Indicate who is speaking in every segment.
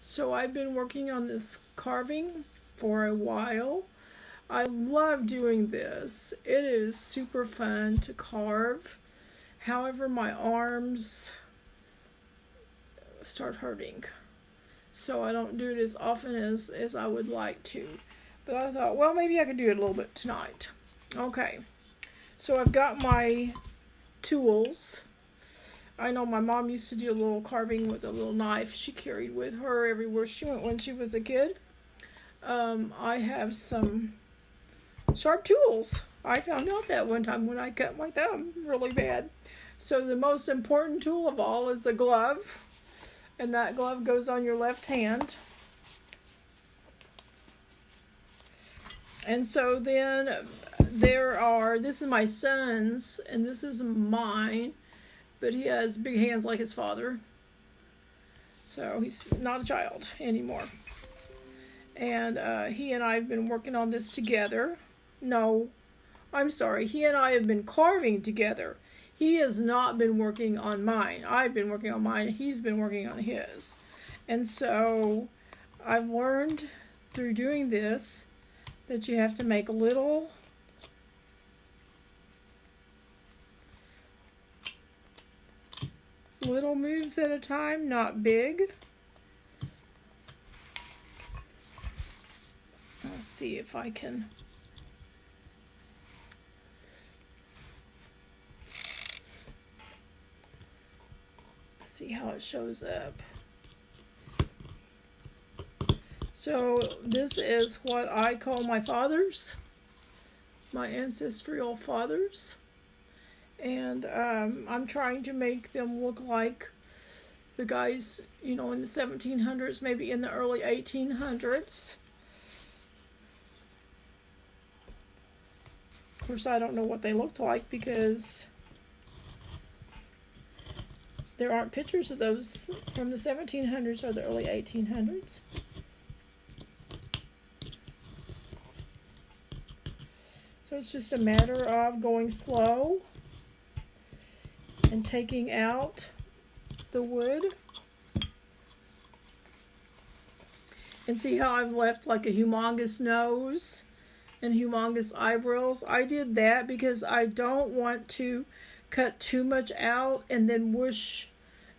Speaker 1: So I've been working on this carving for a while. I love doing this. It is super fun to carve. However, my arms start hurting. So I don't do it as often as I would like to. But I thought, well, maybe I could do it a little bit tonight. Okay. So I've got my tools. I know my mom used to do a little carving with a little knife she carried with her everywhere she went when she was a kid. I have some sharp tools. I found out that one time when I cut my thumb really bad. So the most important tool of all is a glove. And that glove goes on your left hand. And so then this is my son's, and this is mine. But he has big hands like his father. So he's not a child anymore. And he and I have been working on this together. No, I'm sorry. He and I have been carving together. He has not been working on mine. I've been working on mine. He's been working on his. And so I've learned through doing this that you have to make little moves at a time, not big. Let's see if I can see how it shows up. So this is what I call my fathers, my ancestral fathers. And I'm trying to make them look like the guys, in the 1700s, maybe in the early 1800s. Of course, I don't know what they looked like because there aren't pictures of those from the 1700s or the early 1800s. So it's just a matter of going slow and taking out the wood. And see how I've left like a humongous nose and humongous eyebrows? I did that because I don't want to cut too much out and then wish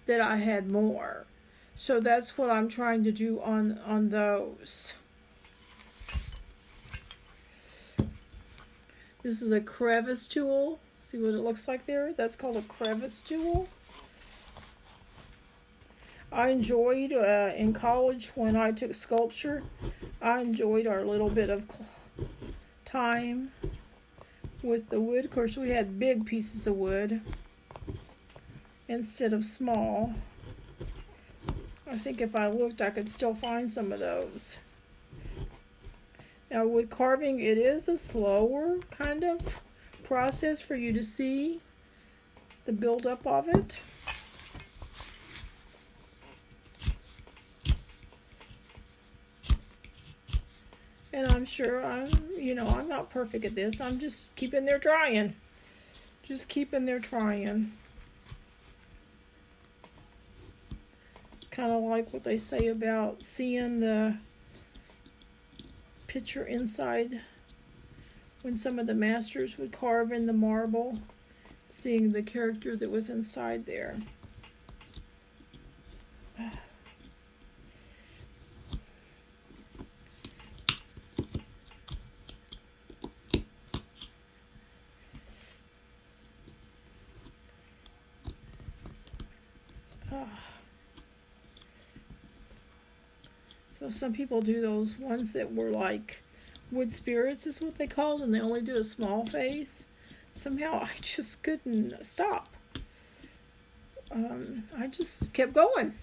Speaker 1: that I had more. So that's what I'm trying to do on those. This is a crevice tool. See what it looks like there? That's called a crevice tool. I enjoyed in college when I took sculpture, I enjoyed our little bit of time with the wood. Of course, we had big pieces of wood instead of small. I think if I looked, I could still find some of those. Now with carving, it is a slower kind of process for you to see the buildup of it. And I'm sure I'm not perfect at this. I'm just keeping there trying. Kind of like what they say about seeing the picture inside when some of the masters would carve in the marble, seeing the character that was inside there. So some people do those ones that were like wood spirits is what they called, and they only do a small face. Somehow I just couldn't stop. I just kept going.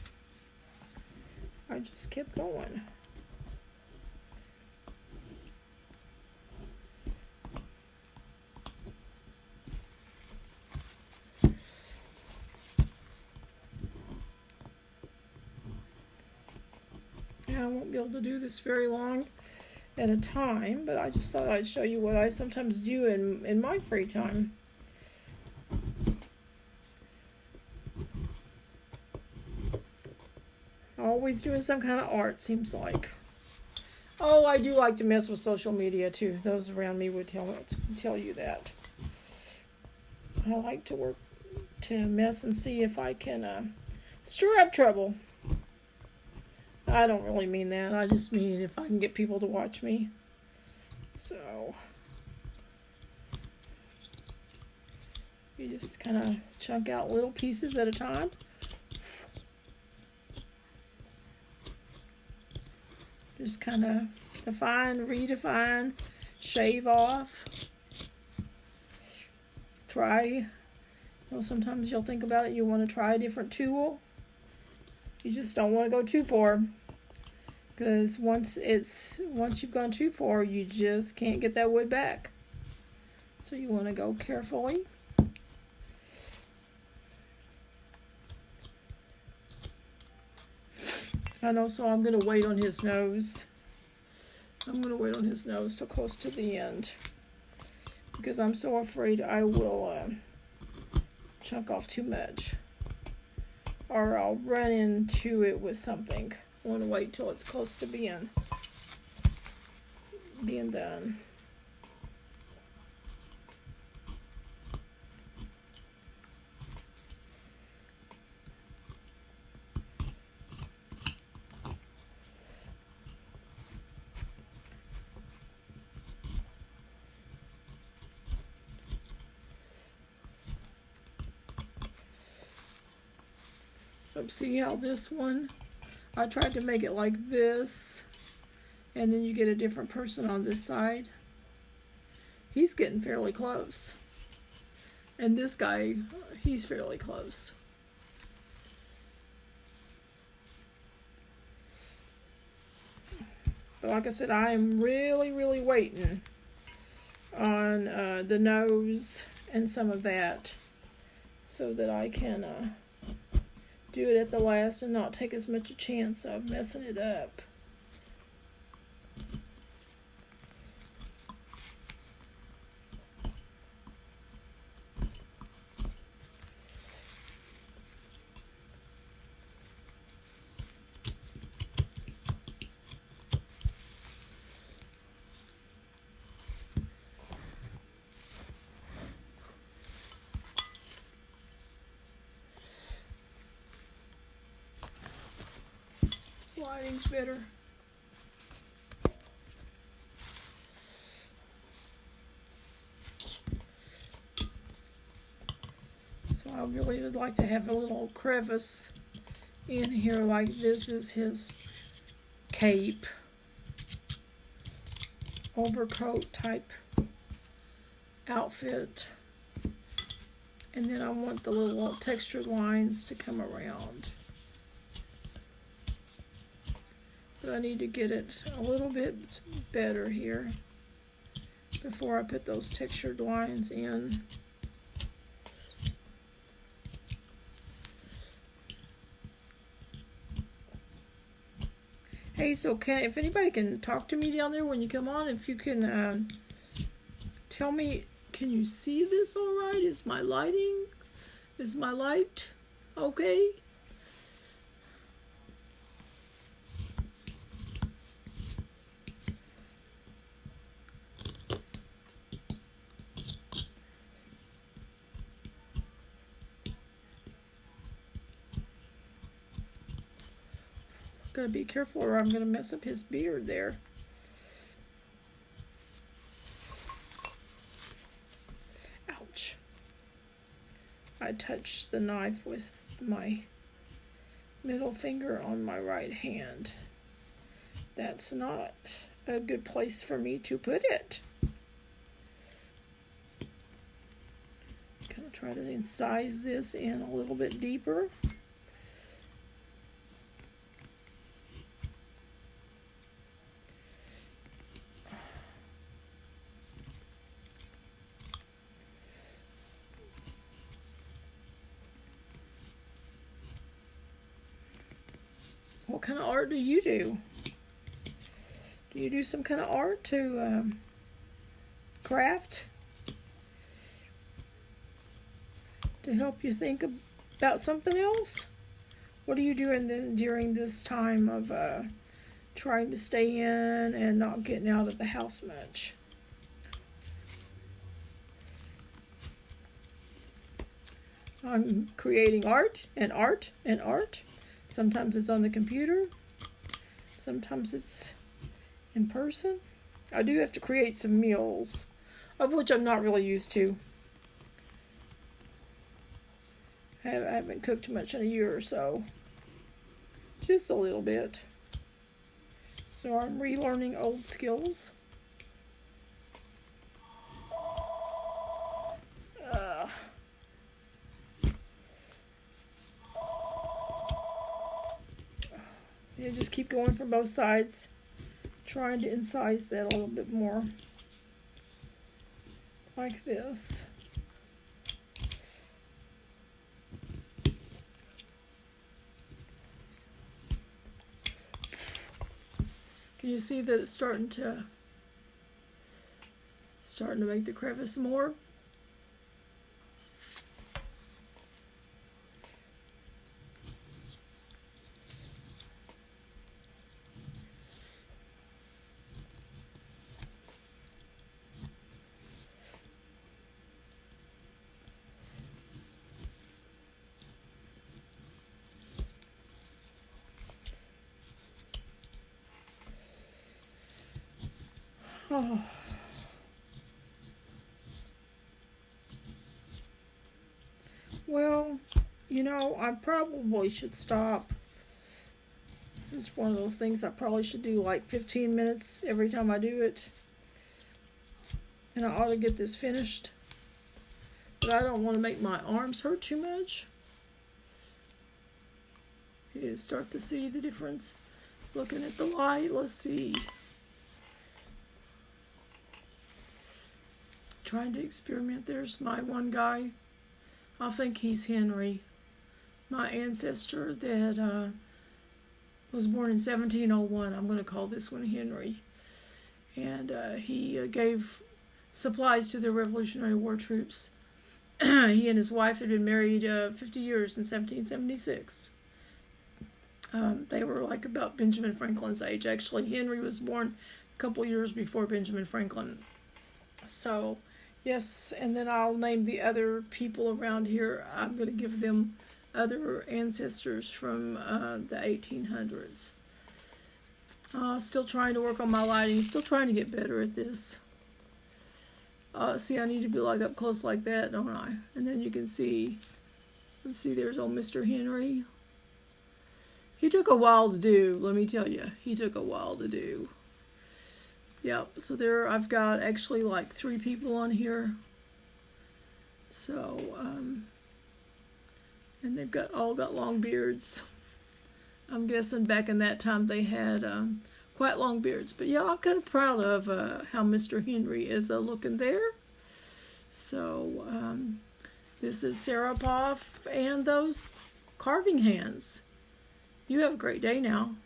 Speaker 1: Now I won't be able to do this very long at a time, but I just thought I'd show you what I sometimes do in my free time. always doing some kind of art, seems like. Oh, I do like to mess with social media too. Those around me would tell you that. I like to mess and see if I can stir up trouble. I don't really mean that. I just mean if I can get people to watch me. So you just kind of chunk out little pieces at a time. Just kind of define, redefine, shave off. Try. Sometimes you'll think about it, you want to try a different tool. You just don't want to go too far. Because once you've gone too far, you just can't get that wood back. So you want to go carefully. I know, so I'm going to wait on his nose. I'm going to wait on his nose till close to the end. Because I'm so afraid I will chunk off too much. Or I'll run into it with something. I want to wait till it's close to being done. See how this one, I tried to make it like this, and then you get a different person on this side. He's getting fairly close. And this guy, he's fairly close. But like I said, I am really, really waiting on the nose and some of that so that I can do it at the last and not take as much a chance of messing it up. Lighting's better. So I really would like to have a little crevice in here, like this is his cape, overcoat type outfit. And then I want the little textured lines to come around. But I need to get it a little bit better here before I put those textured lines in. Hey, so if anybody can talk to me down there when you come on, if you can tell me, can you see this all right? Is my light okay? Gotta be careful or I'm gonna mess up his beard there. Ouch. I touched the knife with my middle finger on my right hand. That's not a good place for me to put it. Gonna try to incise this in a little bit deeper. What kind of art do you do? Do you do some kind of art to craft? To help you think about something else? What are you doing during this time of trying to stay in and not getting out of the house much? I'm creating art and art and art. Sometimes it's on the computer. Sometimes it's in person. I do have to create some meals, of which I'm not really used to. I haven't cooked much in a year or so. Just a little bit. So I'm relearning old skills. See, I just keep going from both sides, trying to incise that a little bit more. Like this. Can you see that it's starting to make the crevice more? Oh. Well, you know, I probably should stop. This is one of those things I probably should do like 15 minutes every time I do it. And I ought to get this finished. But I don't want to make my arms hurt too much. You start to see the difference. Looking at the light, let's see. Trying to experiment. There's my one guy. I think he's Henry, my ancestor that was born in 1701. I'm going to call this one Henry. And he gave supplies to the Revolutionary War troops. He and his wife had been married 50 years in 1776. They were like about Benjamin Franklin's age. Actually, Henry was born a couple years before Benjamin Franklin. So, yes, and then I'll name the other people around here. I'm going to give them other ancestors from the 1800s. Still trying to work on my lighting. Still trying to get better at this. See, I need to be like up close like that, don't I? And then you can see, let's see, there's old Mr. Henry. He took a while to do, let me tell you. He took a while to do. Yep, so there I've got actually like 3 people on here. So, and they've all got long beards. I'm guessing back in that time they had quite long beards. But yeah, I'm kind of proud of how Mr. Henry is looking there. So, this is Sarah Poff and those carving hands. You have a great day now.